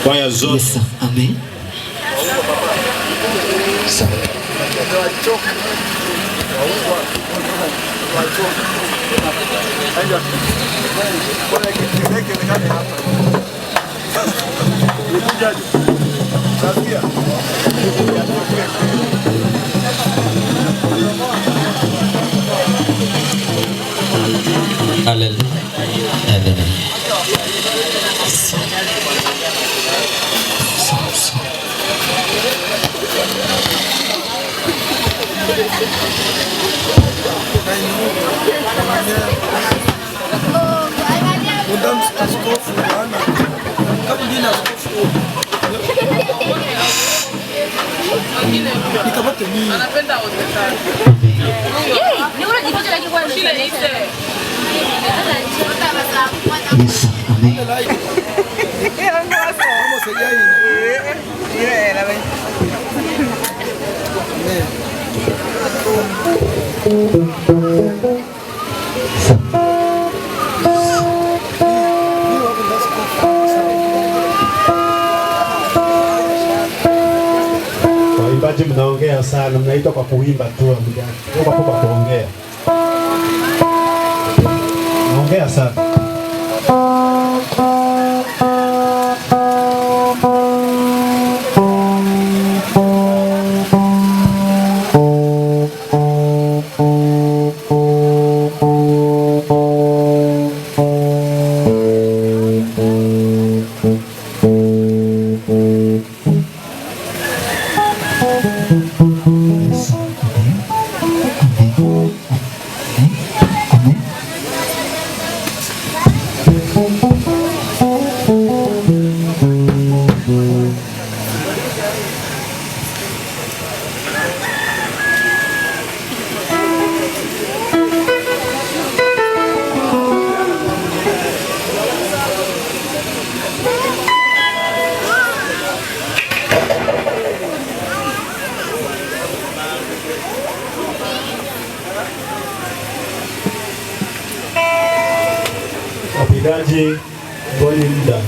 Kwaya zote. Yes, amen. Hallelujah. Waimbaji mnaongea sana, mnaitwa kwa kuimba tu, kwa kuongea. Naongea sana. Wapigaji ngoni muda.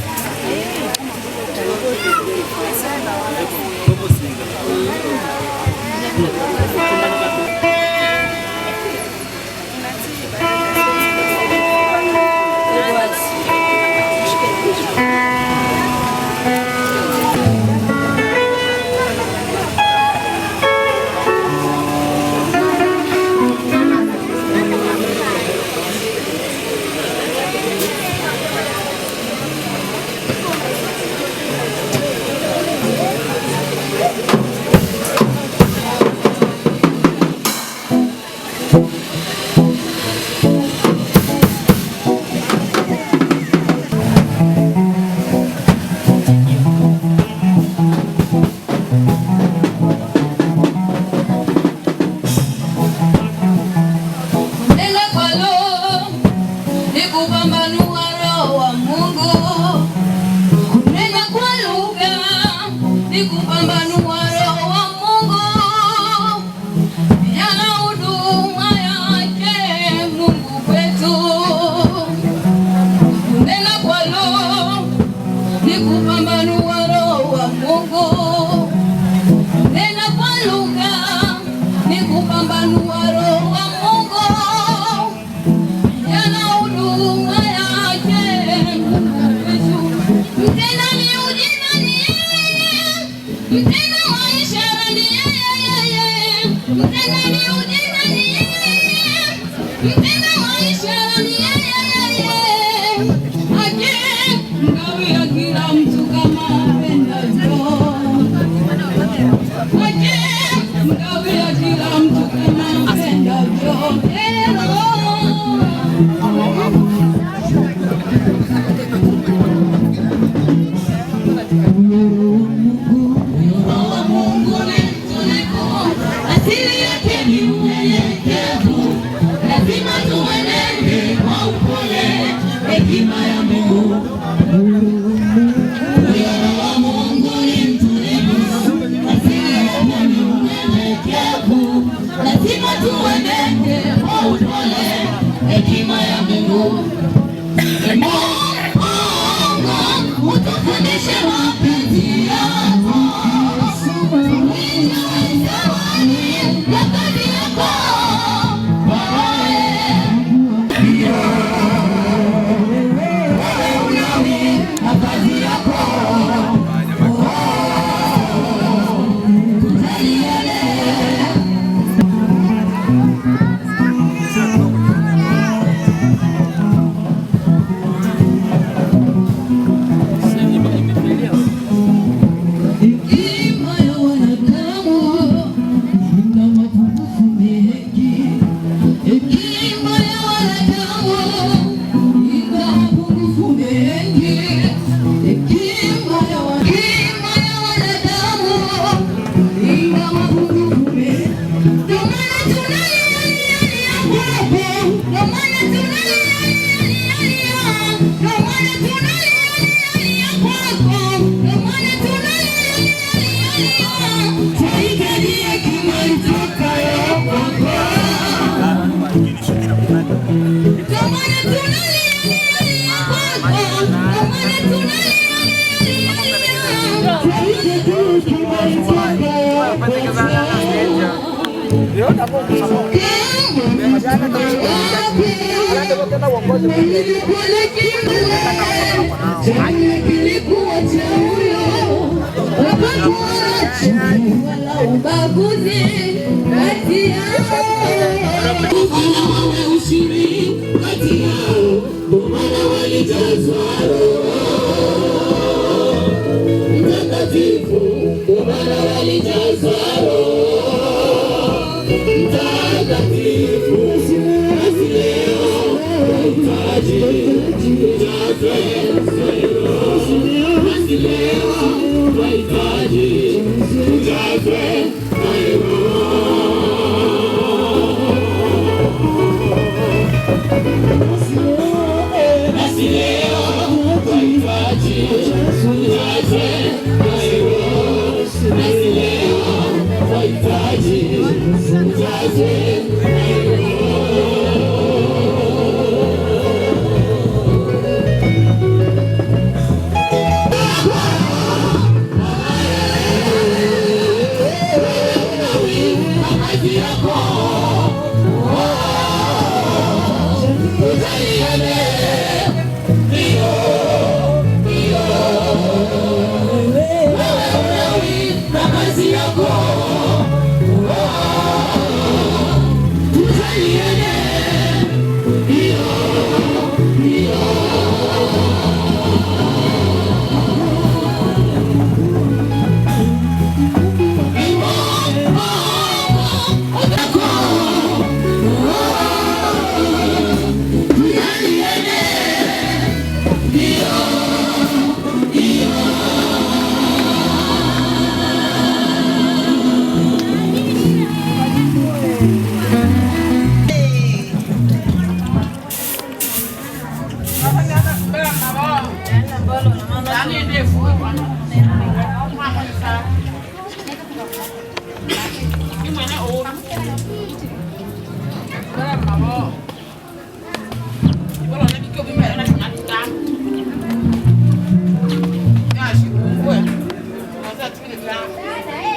Dio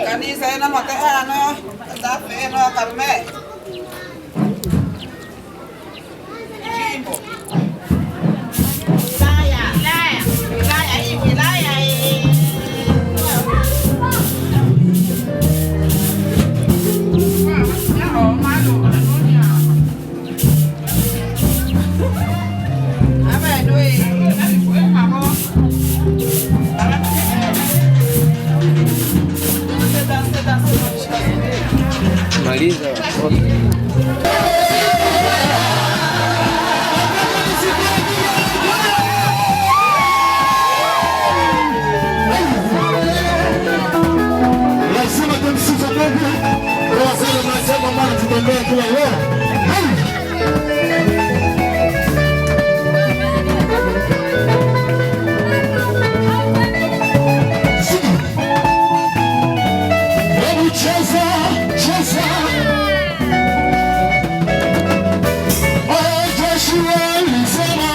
Kanisa ina matehano safi no karme jimbo wilaya hii wilaya hii maliza lazima tumsifu Mungu. Roho zenu mnasema maana tutembea kila leo. Hebu cheza cheza. Oh Joshua alisema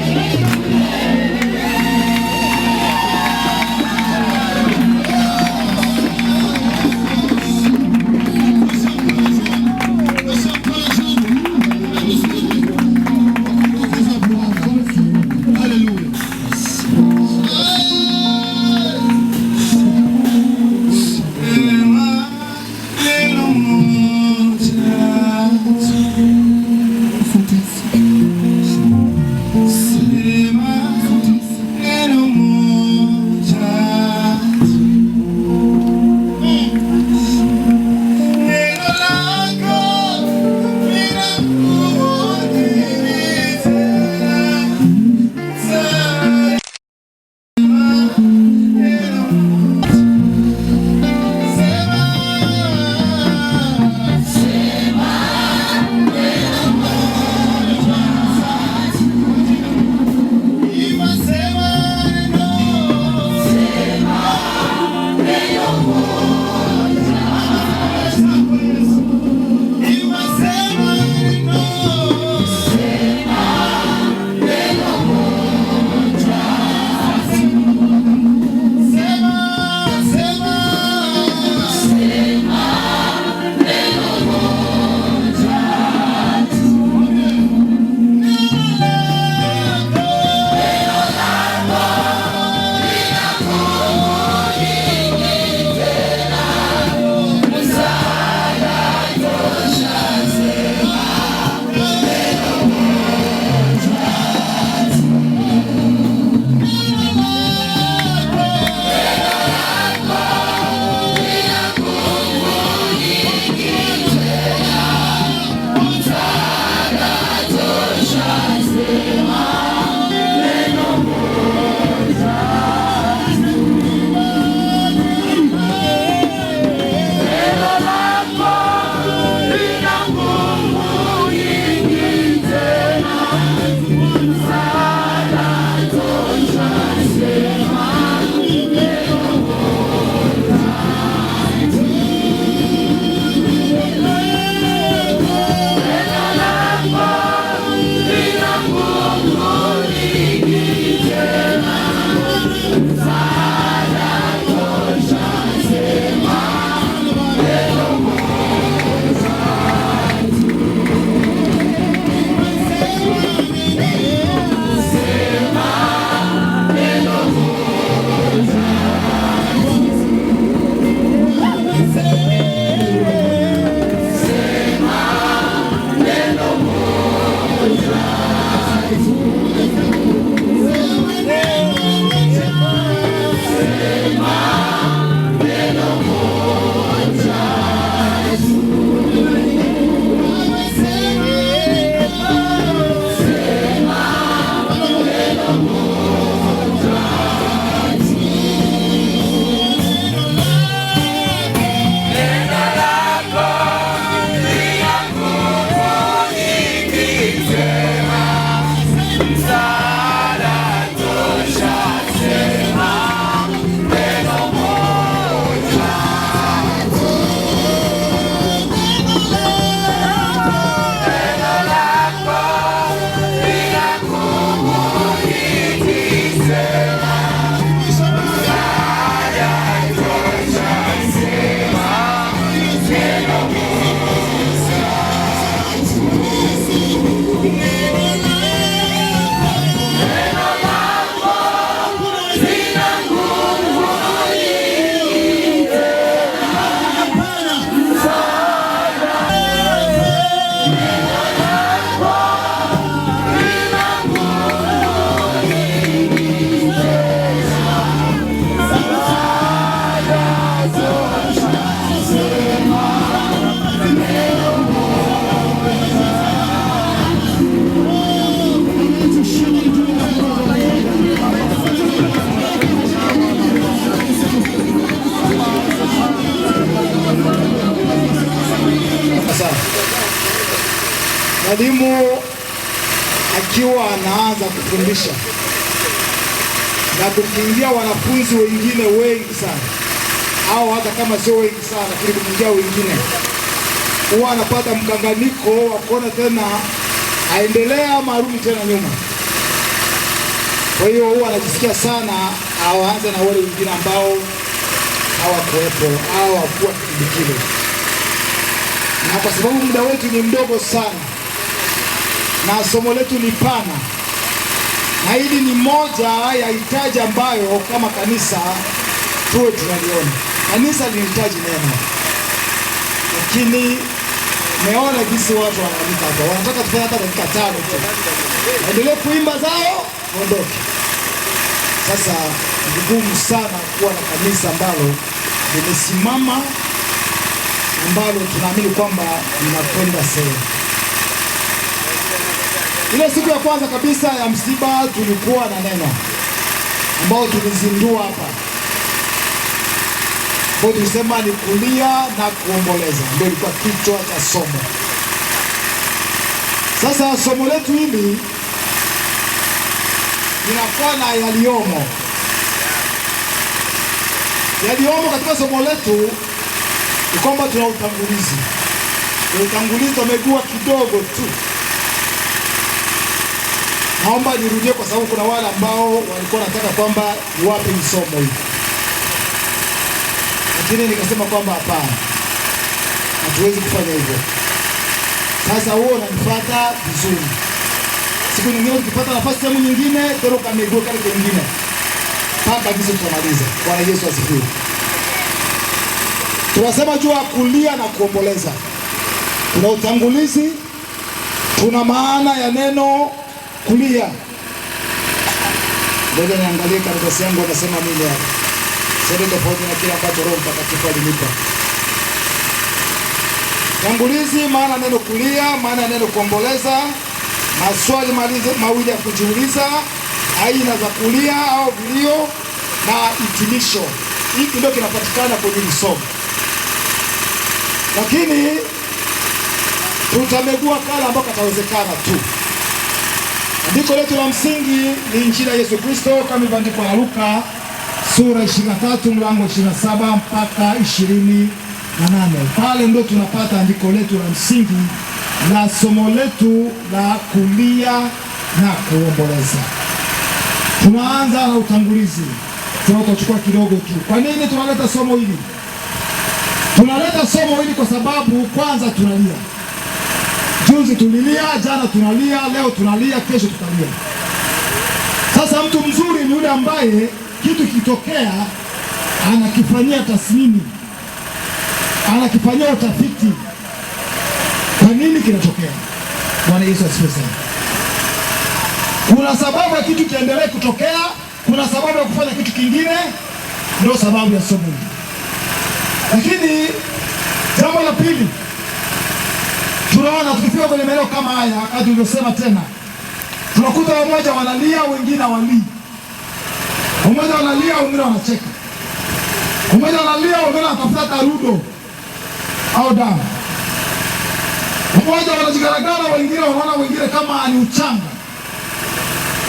Amen. tunaanza kufundisha na kukiingia wanafunzi wengine wengi sana, au hata kama sio wengi sana, lakini kukiingia wengine, huwa anapata mkanganyiko wa kuona tena aendelea ama arudi tena nyuma. Kwa hiyo huwa anajisikia sana aanze na wale wengine ambao hawakuwepo au hawakuwa kipindi kile, na kwa sababu muda wetu ni mdogo sana na somo letu ni pana, na hili ni moja ya hitaji ambayo kama kanisa tuwe tunaliona. Kanisa linahitaji neno, lakini meona jinsi watu wanaandika hapa, wanataka tufanye hata dakika 5 tu, endelee kuimba zao ondoke. Sasa ni vigumu sana kuwa na kanisa ambalo limesimama, ambalo tunaamini kwamba linakwenda sehemu. Ile siku ya kwanza kabisa ya msiba tulikuwa na neno ambao tulizindua hapa, kwa tulisema ni kulia na kuomboleza, ndio ilikuwa kichwa cha somo. Sasa somo letu hili linakuwa na yaliomo katika somo letu. Ni kwamba tuna utangulizi. Utangulizi tumegua kidogo tu. Naomba nirudie kwa sababu kuna wale ambao walikuwa wanataka kwamba wape ni somo hili, lakini nikasema kwamba hapana, hatuwezi kufanya hivyo. Sasa huo unanifuata vizuri. Siku nyingine ukipata nafasi sehemu nyingine, tero kamegua kale kingine mpaka hizo tutamaliza. Bwana Yesu asifiwe. Tunasema juu ya kulia na kuomboleza. Kuna utangulizi, tuna maana ya neno kulia. Ngoja niangalie karatasi yangu anasema nini hapa. Sasa tofauti na kile ambacho Roho Mtakatifu alinipa. Tangulizi, maana neno kulia, maana neno kuomboleza, maswali mawili ya kujiuliza, aina za kulia au vilio, na hitimisho. Hiki ndio kinapatikana kwenye somo. Lakini tutamegua kala ambako katawezekana tu. Andiko letu la msingi ni Injili ya Yesu Kristo kama ilivyoandikwa na Luka sura 23 mlango 27 mpaka 28. Pale ndo tunapata andiko letu la msingi la somo letu la kulia na kuomboleza. Tunaanza na utangulizi. Tunachukua kidogo tu. Kwa nini tunaleta somo hili? Tunaleta somo hili kwa sababu kwanza tunalia. Juzi tulilia, jana tunalia, leo tunalia, kesho tutalia. Sasa mtu mzuri ni yule ambaye kitu kitokea anakifanyia tathmini, anakifanyia utafiti. Kwa nini kinatokea? Bwana Yesu asifiwe sana. Kuna sababu ya kitu kiendelee kutokea, kuna sababu ya kufanya kitu kingine, ndio sababu ya somo hili. Lakini jambo la pili, tunaona tukifika kwenye maeneo kama haya, kama tulivyosema tena, tunakuta wamoja wanalia, wengine hawalii. Wamoja wanalia, wengine wanacheka. Wamoja wanalia, wengine wanatafuta tarudo au damu. Wamoja wanajigaragara, wengine wanaona wengine kama ni uchanga.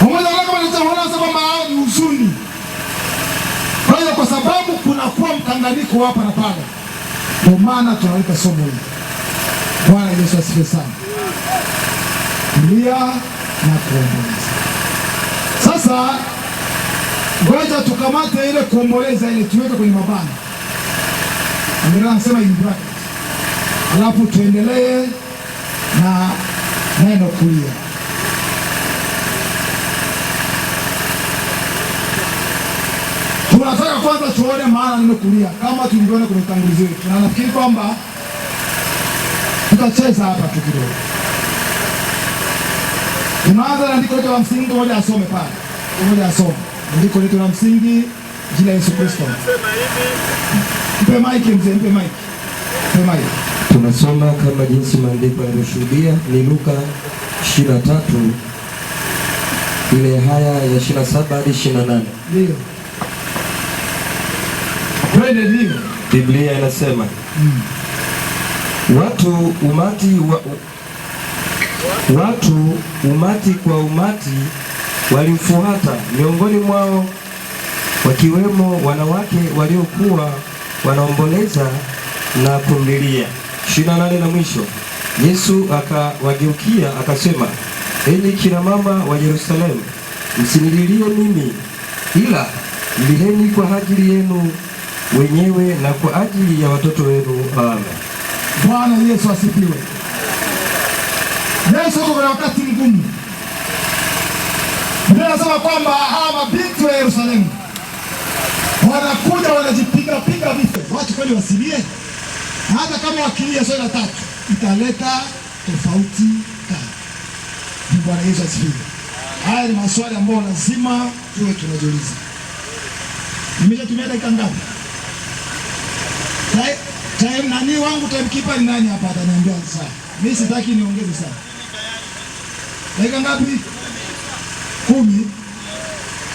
Wamoja wanaona kama hao ni huzuni. Kwa hiyo kwa sababu kunakuwa mkanganyiko hapa na pale, ndio maana tunaleta somo hili. Bwana Yesu asifiwe sana. Kulia na kuomboleza. Sasa ngoja tukamate ile kuomboleza ile tuweke kwenye mabano. Angalia anasema in bracket. Alafu tuendelee na neno kulia. Tunataka kwanza tuone maana neno kulia kama tulivyoona kwenye utangulizi wetu. Na nafikiri kwamba tutacheza hapa tu kidogo. Tunaanza na andiko letu la msingi, moja asome pale. Moja asome. Andiko letu la msingi, jina Yesu Kristo. Mpe mic mzee, mpe mic. Mpe mic. Tunasoma kama jinsi maandiko yanashuhudia, ni Luka 23 ile haya ya 27 hadi 28. Ndio. Ndio. Biblia inasema watu umati kwa umati walimfuata, miongoni mwao wakiwemo wanawake waliokuwa wanaomboleza na kumlilia. 28 na mwisho. Yesu akawageukia akasema, enyi kina mama wa Yerusalemu, msinililie mimi, ila liliheni kwa ajili yenu wenyewe na kwa ajili ya watoto wenu. Amen. Bwana Yesu asifiwe. Yesu kwa wakati mgumu. Biblia inasema kwamba hawa mabinti wa Yerusalemu wanakuja wanajipiga piga vifo. Watu kweli wasilie? Hata kama wakilia swali la tatu italeta tofauti gani? Bwana Yesu asifiwe. Haya ni maswali ambayo lazima tuwe tunajiuliza. Nimeshatumia dakika ngapi? Time nani wangu timekeeper ni nani hapa ataniambia saa. Mimi sitaki niongeze sana. Dakika ngapi? 10.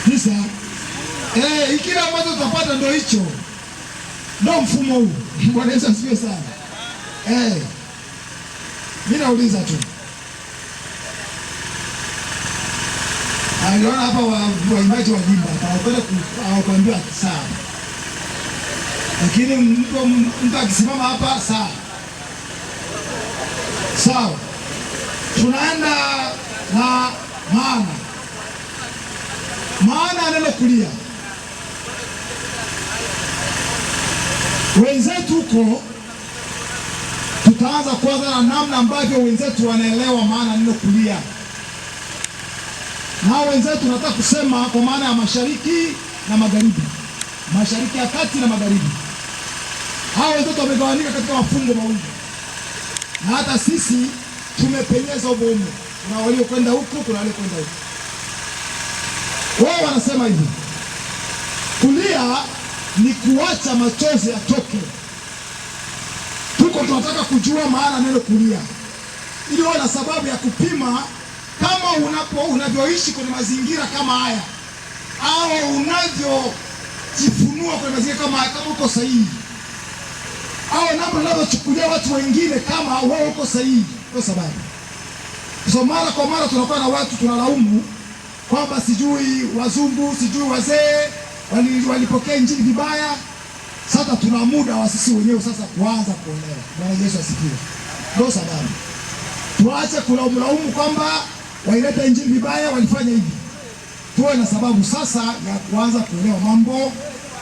9. Kile ambacho tutapata ndio hicho. Ndio mfumo huu. Bwana Yesu asifiwe sana. Mimi nauliza tu. Aliona hapa waimbaji wa jimba atakwenda kuambia sawa. Lakini mtu akisimama hapa sawa. Sawa. Tunaenda na maana neno kulia. Wenzetu huko tutaanza kwanza na namna ambavyo wenzetu wanaelewa maana neno kulia. Na wenzetu nataka kusema kwa maana ya mashariki na magharibi. Mashariki ya kati na magharibi. Hao wenzetu wamegawanyika katika mafungo mawili. Na hata sisi tumepenyeza ubomu. Kuna walio kwenda huku, kuna walio kwenda huku. Wao wanasema hivi. Kulia ni kuacha machozi yatoke. Tuko tunataka kujua maana neno kulia. Ili wawe na sababu ya kupima kama unavyoishi kwenye mazingira kama haya au unavyojifunua kwenye mazingira kama uko sahihi. Au namna unavyochukulia watu wengine kama wewe uko sahihi. Kwa sababu so mara kwa mara tunakuwa na watu tunalaumu kwamba sijui wazungu, sijui wazee walipokea injili vibaya. Sasa tuna muda wa sisi wenyewe sasa kuanza kuelewa. Bwana Yesu asifiwe. Ndio sababu tuache kulaumu kwamba waileta injili vibaya, walifanya hivi. Tuwe na sababu sasa ya kuanza kuelewa mambo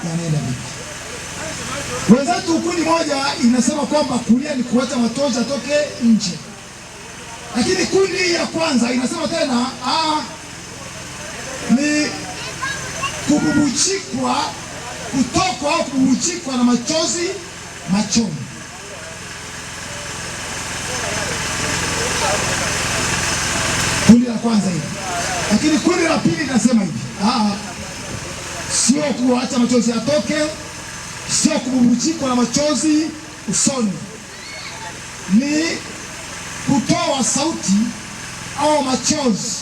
yanaenda vipi. Wenzetu kundi moja inasema kwamba kulia ni kuacha machozi atoke nje. Lakini kundi ya kwanza inasema tena ni kububujikwa, kutokwa au kububujikwa na machozi machoni. Kundi la kwanza hivi. Lakini kundi la pili linasema hivi. Sio kuacha machozi yatoke, sio kububujikwa na machozi usoni. Ni kutoa sauti au machozi.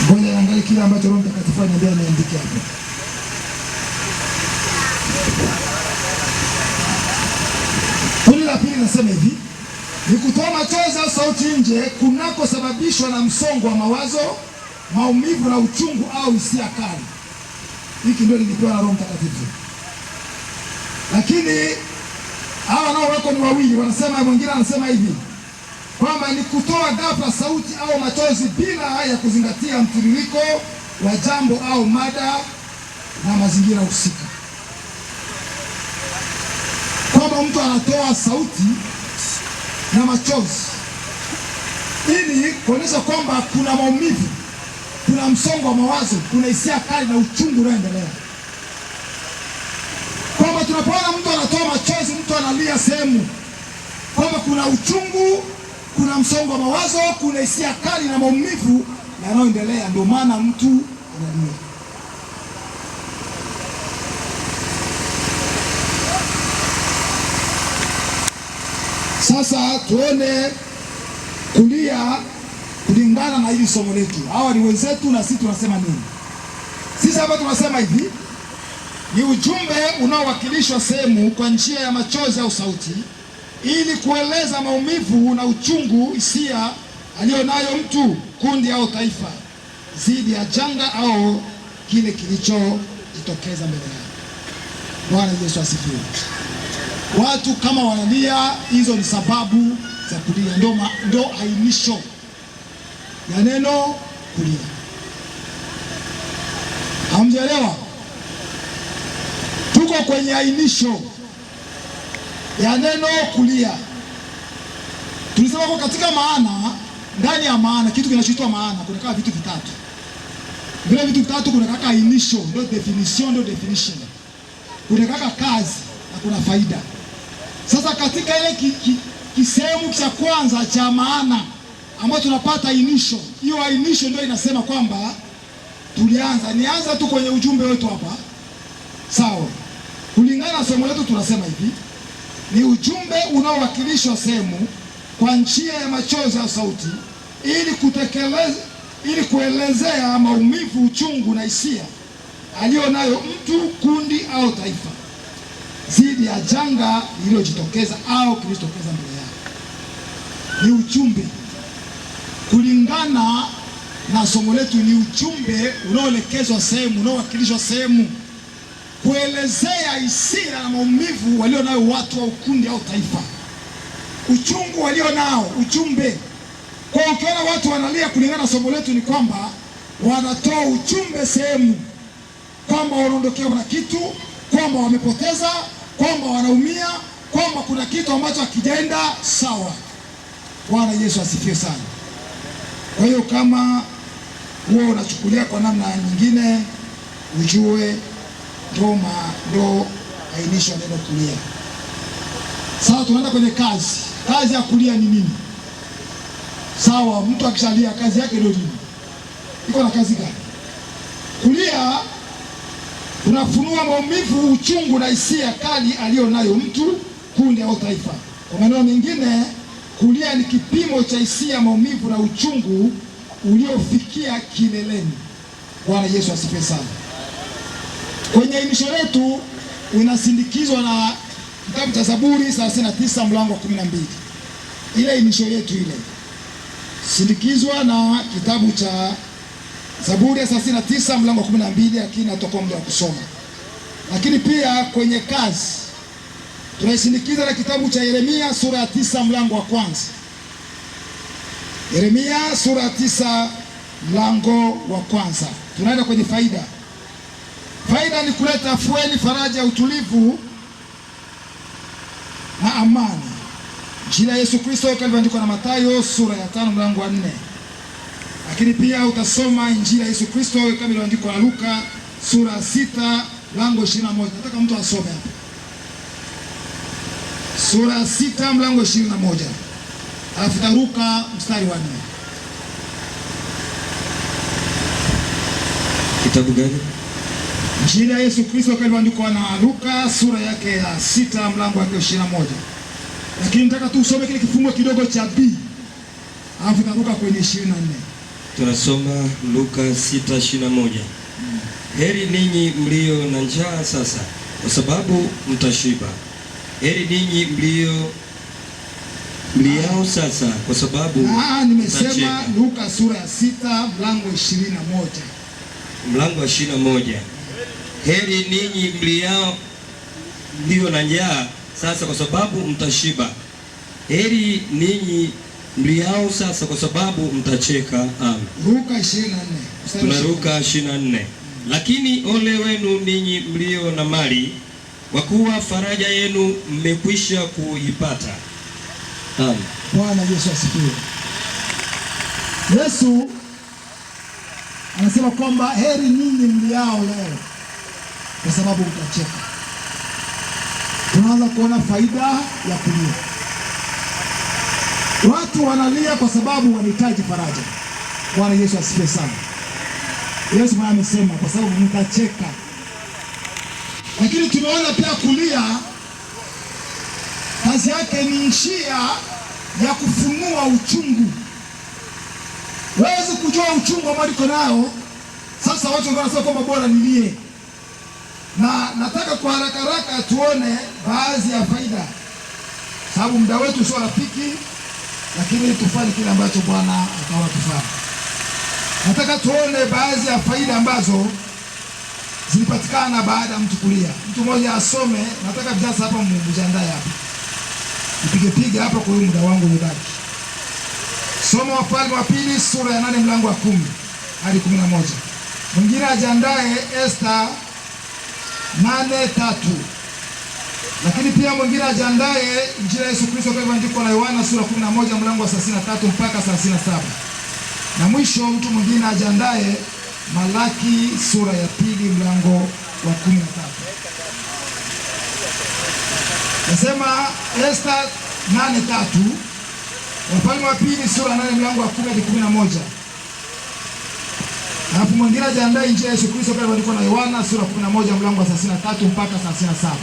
Ngoja niangalie kile ambacho Roho Mtakatifu ananiambia niandike hapo. Kundi la pili nasema hivi, ni kutoa machozi au sauti nje kunakosababishwa na msongo wa mawazo, maumivu na uchungu au hisia kali. Hiki ndio nilipewa na Roho Mtakatifu. Lakini hawa nao wako ni wawili, wanasema, mwingine anasema hivi kwamba ni kutoa ghafla sauti au machozi bila ya kuzingatia mtiririko wa jambo au mada na mazingira husika. Kwamba mtu anatoa sauti na machozi ili kuonyesha kwamba kuna maumivu, kuna msongo wa mawazo, kuna hisia kali na uchungu unaoendelea. Kwamba tunapoona mtu anatoa machozi, mtu analia sehemu, kwamba kuna uchungu, kuna msongo wa mawazo, kuna hisia kali na maumivu yanayoendelea, ndio maana mtu analia. Sasa tuone kulia kulingana na hili somo letu. Hawa ni wenzetu na sisi tunasema nini? Sisi hapa tunasema hivi, ni ujumbe unaowakilishwa sehemu kwa njia ya machozi au sauti ili kueleza maumivu na uchungu, hisia aliyonayo mtu, kundi au taifa, dhidi ya janga au kile kilichojitokeza mbele yao. Bwana Yesu asifiwe. Watu kama wanalia, hizo ni sababu za kulia, ndo ainisho ya neno kulia. Hamjaelewa? Tuko kwenye ainisho ya neno kulia. Tulisema kwa katika maana, ndani ya maana, kitu kinachoitwa maana, kuna kama vitu vitatu. Vile vitu vitatu kuna kaka ainisho, ndio definition, ndio definition. Kuna kaka kazi na kuna faida. Sasa katika ile kisehemu cha kwanza cha maana ambayo tunapata ainisho, hiyo ainisho ndio inasema kwamba nianza tu kwenye ujumbe wetu hapa. Sawa. Kulingana na somo letu tunasema hivi, ni ujumbe unaowakilishwa sehemu kwa njia ya machozi au sauti ili kuelezea maumivu, uchungu na hisia aliyonayo mtu, kundi au taifa dhidi ya janga lililojitokeza au kilitokeza mbele yao. Ni ujumbe. Kulingana na somo letu, ni ujumbe unaoelekezwa sehemu, unaowakilishwa sehemu kuelezea hisia na maumivu walionayo watu au kundi au taifa, uchungu walionao, ujumbe. Kwa ukiona watu wanalia, kulingana na somo letu, ni kwamba wanatoa ujumbe sehemu, kwamba wanaondokewa na kitu, kwamba wamepoteza, kwamba wanaumia, kwamba kuna kitu ambacho hakijaenda sawa. Bwana Yesu asifiwe sana. Kwa hiyo kama wewe unachukulia kwa namna nyingine, ujue ndo ainisho neno kulia. Sawa, tunaenda kwenye kazi. Kazi ya kulia ni nini? Sawa, mtu akishalia kazi yake ndio nini? Iko na kazi gani? Kulia unafunua maumivu, uchungu na hisia kali aliyonayo mtu, kundi au taifa. Kwa maneno mengine, kulia ni kipimo cha hisia, maumivu na uchungu uliofikia kileleni. Bwana Yesu asifiwe sana. Kwenye ainisho letu inasindikizwa na kitabu cha Zaburi 39 mlango wa 12. Ile ainisho yetu ile sindikizwa na kitabu cha Zaburi ya 39 mlango wa 12, lakini natoka muda wa kusoma. Lakini pia kwenye kazi tunaisindikiza na kitabu cha Yeremia sura ya 9 mlango wa kwanza. Yeremia sura ya 9 mlango wa kwanza. Tunaenda kwenye faida. Faida ni kuleta afueni, faraja, utulivu na amani. Jina la Yesu Kristo kama ilivyoandikwa na Mathayo sura ya 5 mlango wa 4. Lakini pia utasoma Injili ya Yesu Kristo kama ilivyoandikwa na Luka sura ya 6 mlango 21. Nataka mtu asome hapa. Sura ya 6 mlango 21. Alafu taruka mstari wa 4. Kitabu gani? Injili ya Yesu Kristo kama ilivyoandikwa na Luka sura yake ya 6 mlango wa 21. Lakini nataka tu usome kile kifungo kidogo cha B. Alafu taruka kwenye 24. Tunasoma Luka 6:21. Heri ninyi mlio na njaa sasa, kwa sababu mtashiba. Heri ninyi mliao sasa, kwa sababu nimesema Luka sura ya 6 mlango 21. Mlango wa 21. Heri ninyi mlio na njaa sasa, kwa sababu mtashiba. Heri ninyi mliao sasa, kwa sababu mtacheka. Amen. Luka 24. Tunaruka 24. Lakini ole wenu ninyi mlio na mali, kwa kuwa faraja yenu mmekwisha kuipata. Amen. Bwana Yesu asifiwe. Yesu anasema kwamba heri ninyi mliao leo, kwa sababu mtacheka. Tunaanza kuona faida ya kulia. Watu wanalia kwa sababu wanahitaji faraja. Bwana Yesu asifiwe sana. Yesu mwenyewe amesema kwa sababu mtacheka. Lakini tumeona pia kulia kazi yake ni njia ya kufunua uchungu. Huwezi kujua uchungu ambao niko nao. Sasa watu wanasema kwamba bora nilie. Na nataka kwa haraka tuone baadhi ya faida, sababu muda wetu sio rafiki. lakini tufanye kile ambacho Bwana ataona tufanye. Nataka tuone baadhi ya faida ambazo zilipatikana baada ya mtu kulia. Mtu mmoja asome, nataka sasa hapa mjiandae hapa. Nipige hapa kwa muda wangu umebaki. Soma Wafalme wa Pili sura ya 8 mlango wa 10 hadi 11. Mwingine ajiandae Esta 8:3. Lakini pia mwingine ajiandae Injili ya Yesu Kristo kama ilivyoandikwa na Yohana sura 11 mlango wa 33 mpaka 37. Na mwisho mtu mwingine ajiandae Malaki sura ya 2 mlango wa 13. Nasema Esta 8:3, Wafalme wa Pili sura 8 mlango wa 10 hadi 11. Alafu mwingine ajiandae Injili ya Yesu Kristo kama ilivyoandikwa na Yohana sura 11 mlango wa 33 mpaka 37.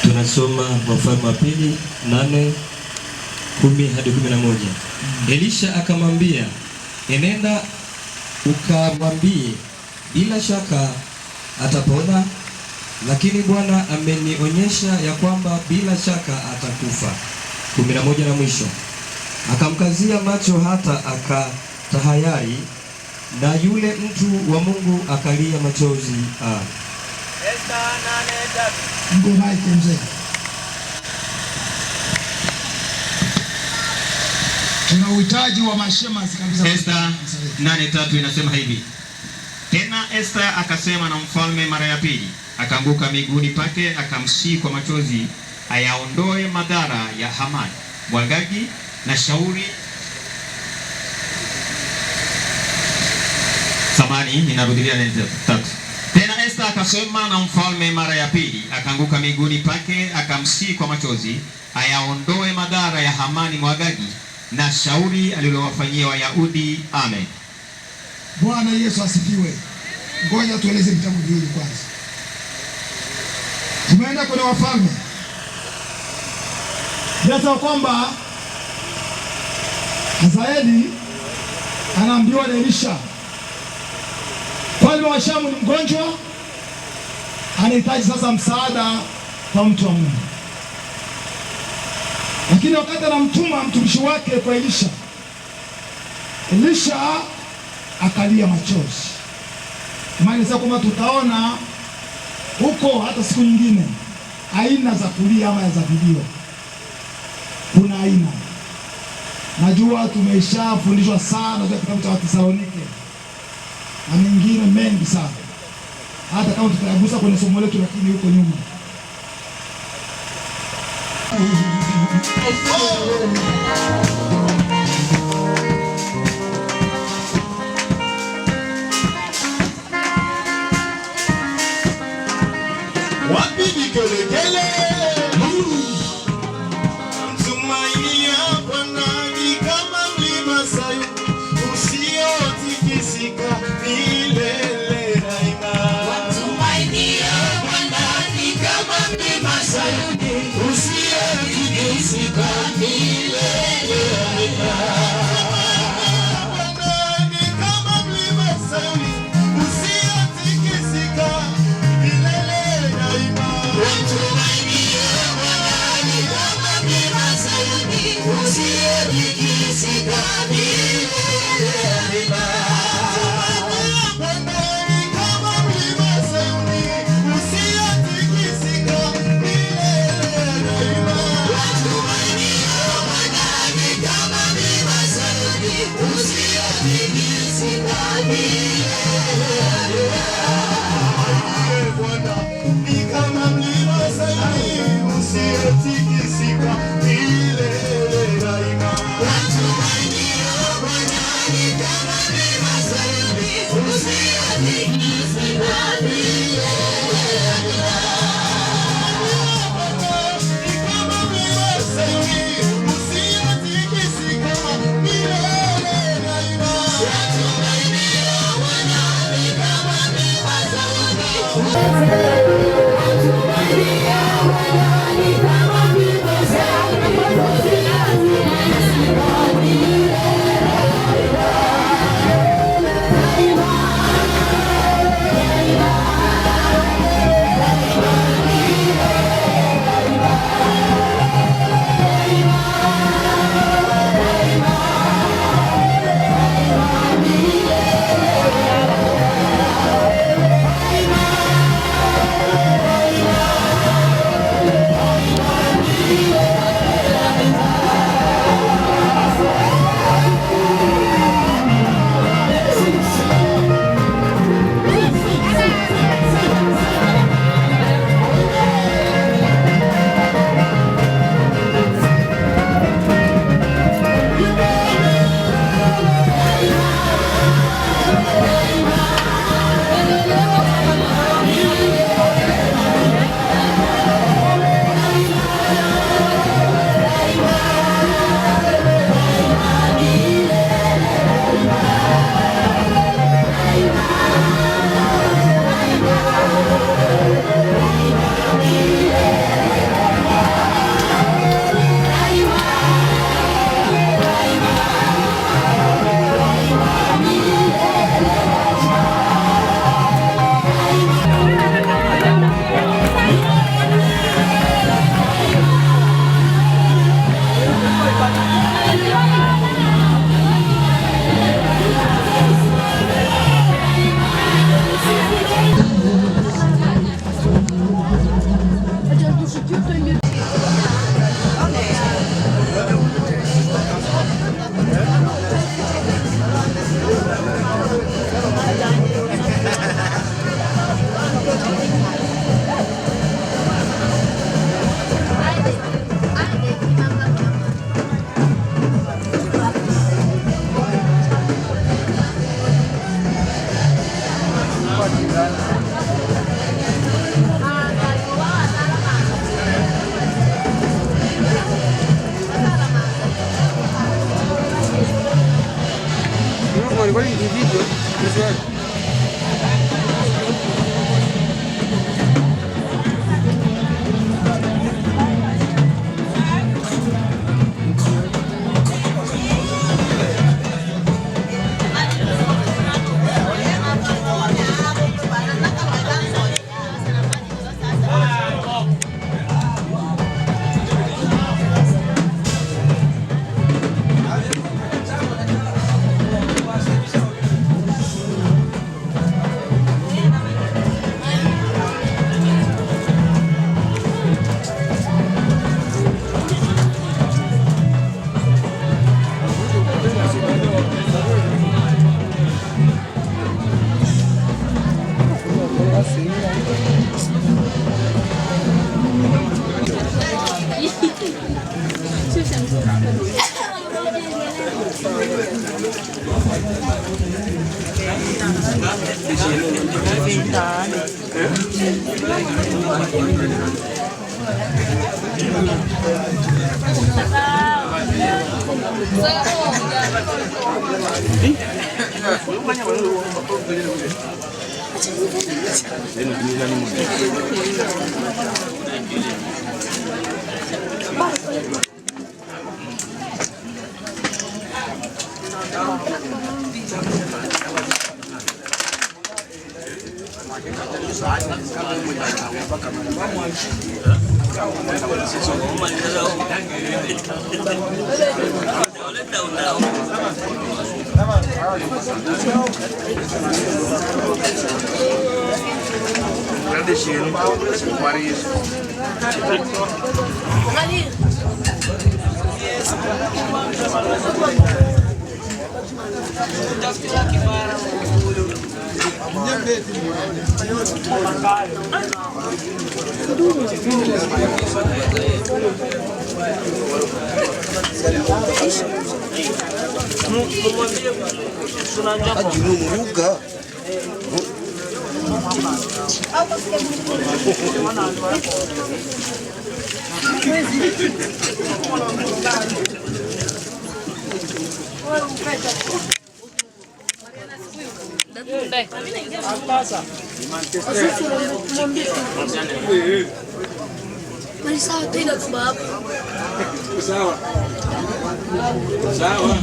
Tunasoma Wafalme wa Pili 8:10 hadi 11. Elisha akamwambia, enenda ukamwambie, bila shaka atapona, lakini Bwana amenionyesha ya kwamba bila shaka atakufa. 11 na mwisho. Akamkazia macho hata akatahayari, na yule mtu wa Mungu akalia machozi. Esta 8:3. Mungu maiki mzee. Tuna uhitaji wa mashemasi kabisa. Esta 8:3 inasema hivi: tena Esta akasema na mfalme mara ya pili, akaanguka miguuni pake, akamsihi kwa machozi ayaondoe madhara ya Hamani Mwagagi na shauri. Samani, ninarudia 8:3. Tena Esta akasema na mfalme mara ya pili, akaanguka miguuni pake, akamsihi kwa machozi ayaondoe madhara ya Hamani Mwagagi na shauri alilowafanyia Wayahudi. Amen. Bwana Yesu asifiwe. Ngoja tueleze vitabu viwili kwanza. Tumeenda kwenye Wafalme. Tunasema kwamba Hazaeli anaambiwa na Elisha, mfalme wa Shamu ni mgonjwa, anahitaji sasa msaada kwa mtu wa Mungu. Lakini wakati anamtuma mtumishi wake kwa Elisha, Elisha akalia machozi. Maana sasa kwamba tutaona huko hata siku nyingine aina za kulia ama za vilio. Kuna aina. Najua tumeshafundishwa sana katika kitabu cha Wathesalonike na mengine mengi sana, hata kama tutayagusa kwenye somo letu, lakini huko nyuma wapi vigelegele, mtumainia Bwana ni kama mlima Sayuni usiotikisika milele daima. Mtumainia Bwana ni kama mlima Sayuni usiotikisika milele daima. Bwana ni kama mlima Sayuni usiotikisika milele daima. Mtumainia Bwana ni kama mlima Sayuni usiotikisika milele daima. Bwana ni kama mlima Sayuni usiotikisika milele daima. Mtumainia Bwana ni kama mlima Sayuni usiotikisika milele daima. Bwana ni kama mlima Sayuni usiotikisika milele daima. Mtumainia Bwana ni kama mlima Sayuni usiotikisika milele daima. Ni kama mlima Sayuni usiotikisika milele daima. Mtumainia Bwana ni kama mlima Sayuni walikuwa ni video Sawa, tuenda kubaba. Sawa. Sawa.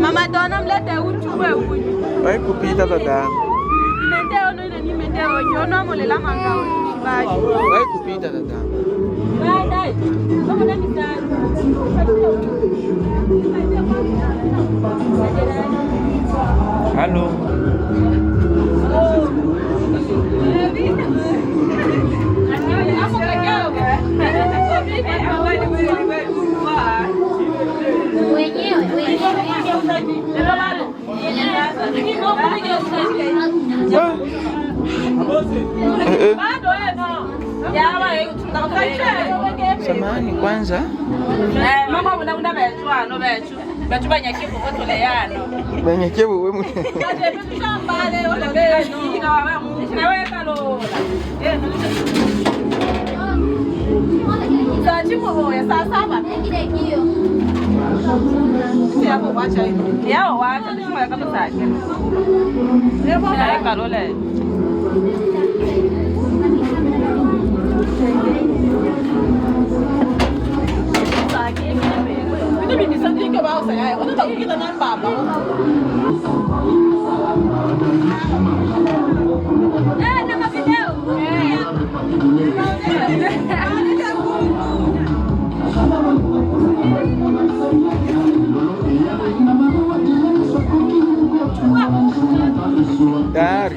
Mama Dona mlete uchukue uji. Wai kupita dada. Mendeo no ina ni mendeo nyono molela mangao shibaji. Wai kupita dada. Dai. Kama nani dai. Halo. Wenyewe. Samahani kwanza. Mama unakunda betwano betu. Betu banyakibu kotoleano. Banyakibu wewe mwenye. Kaje betu shambale wala betu na wewe naweka lo. Saa chipo ya saa 7. Yao wacha hivi. Yao wacha kama kama saa. Leo naweka lo le. Ini bisa juga bawa saya. Untuk tahu kita nampak apa? Nama video. Dar.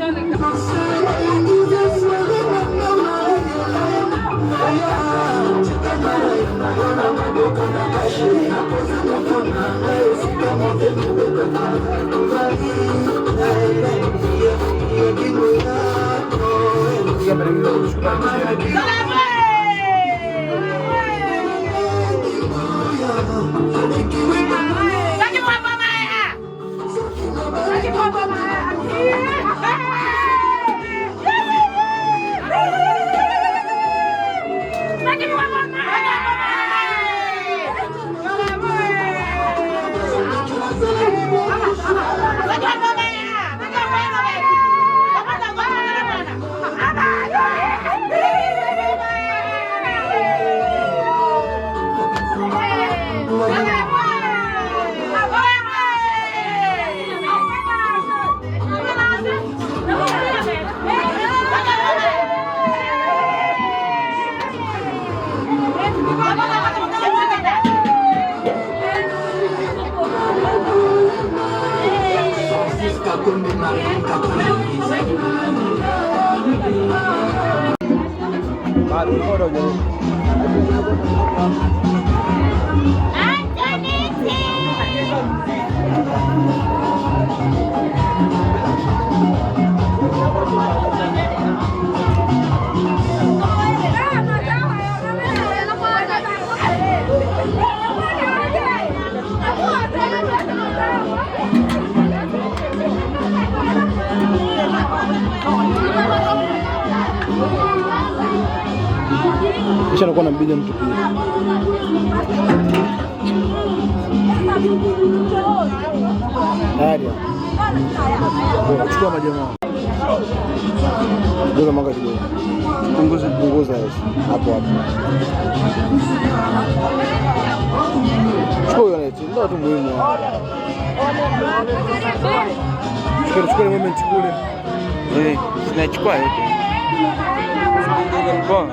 Kisha nakuwa nambidi mtu pia. Hadi. Chukua majamaa. Ndio mwanga kidogo. Punguza hapo hapo. Chukua yote, ndio tu muhimu. Chukua moment kule. Tunachukua yote. Bon.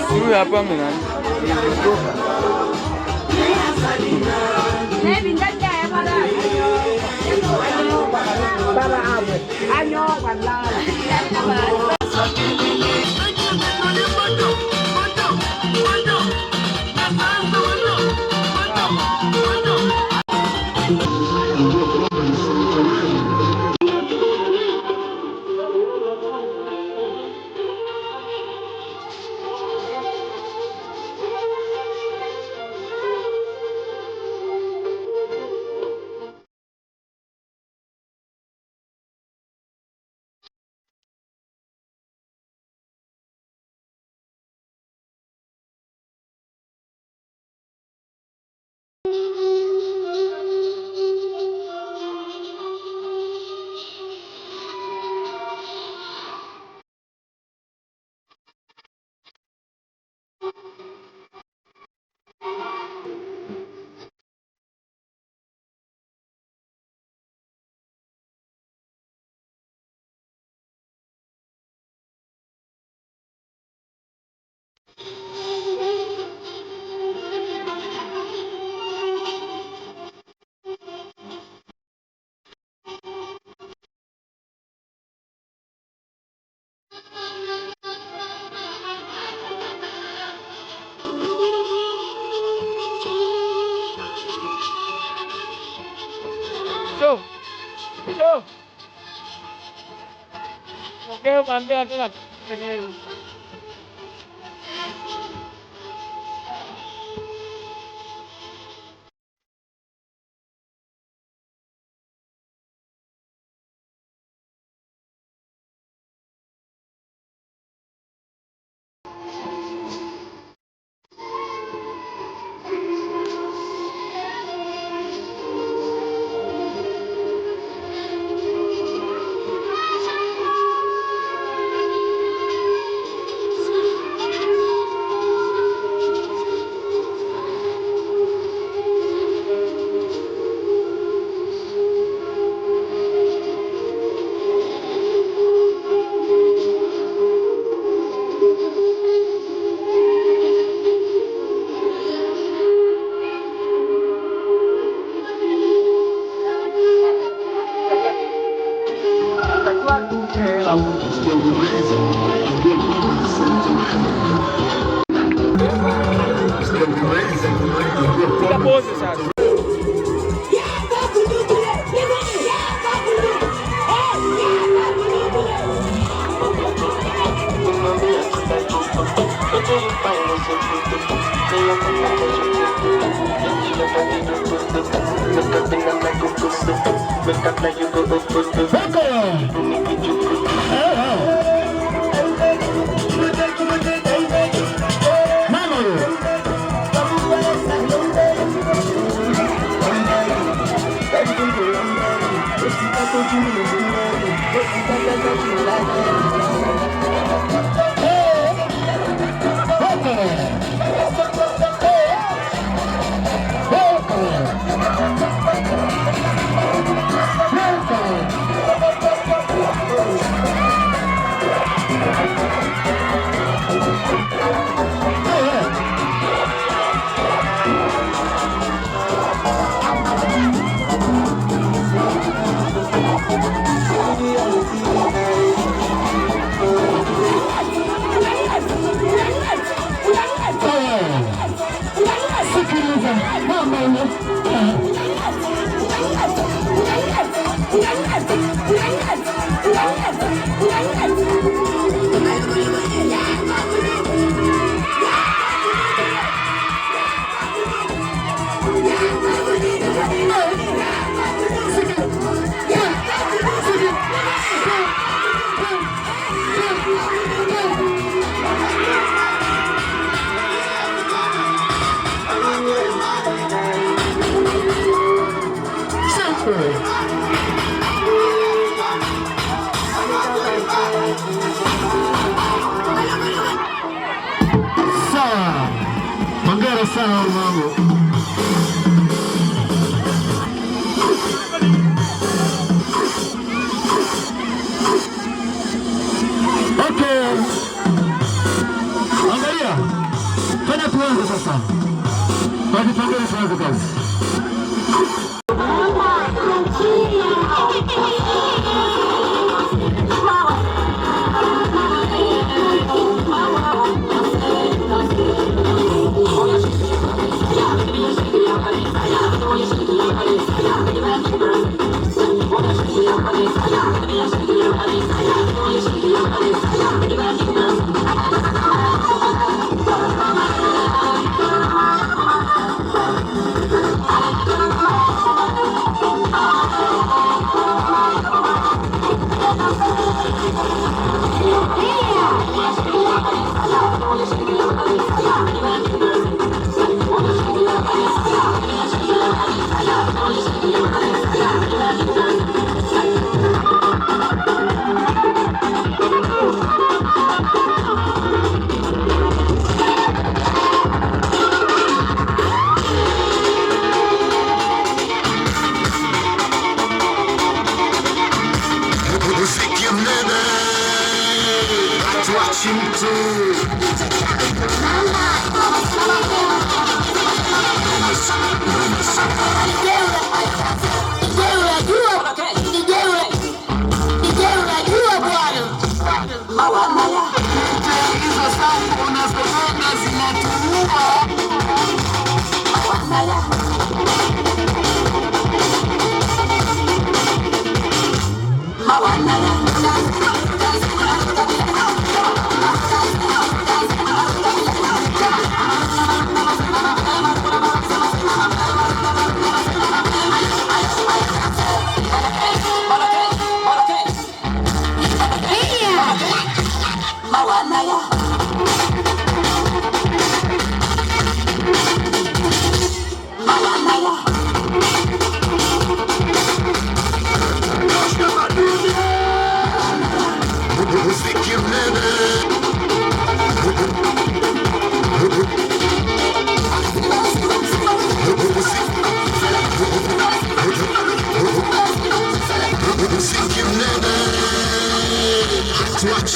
Huyu hapa mna. Baba awe. Anyo walala. Moto, moto, moto, moto, Okay, mandi ada. Fica pose, sabe? Sawa. Hongera sana mwanangu. Okay. Angalia. Fanya tuanze sasa. Wajipangeni tuanze kazi.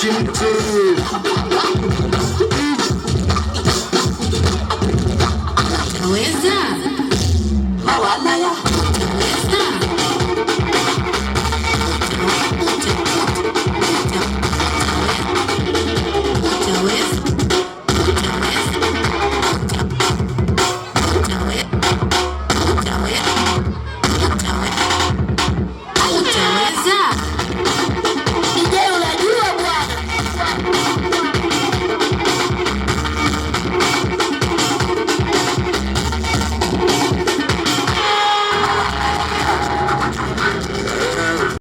ushindi.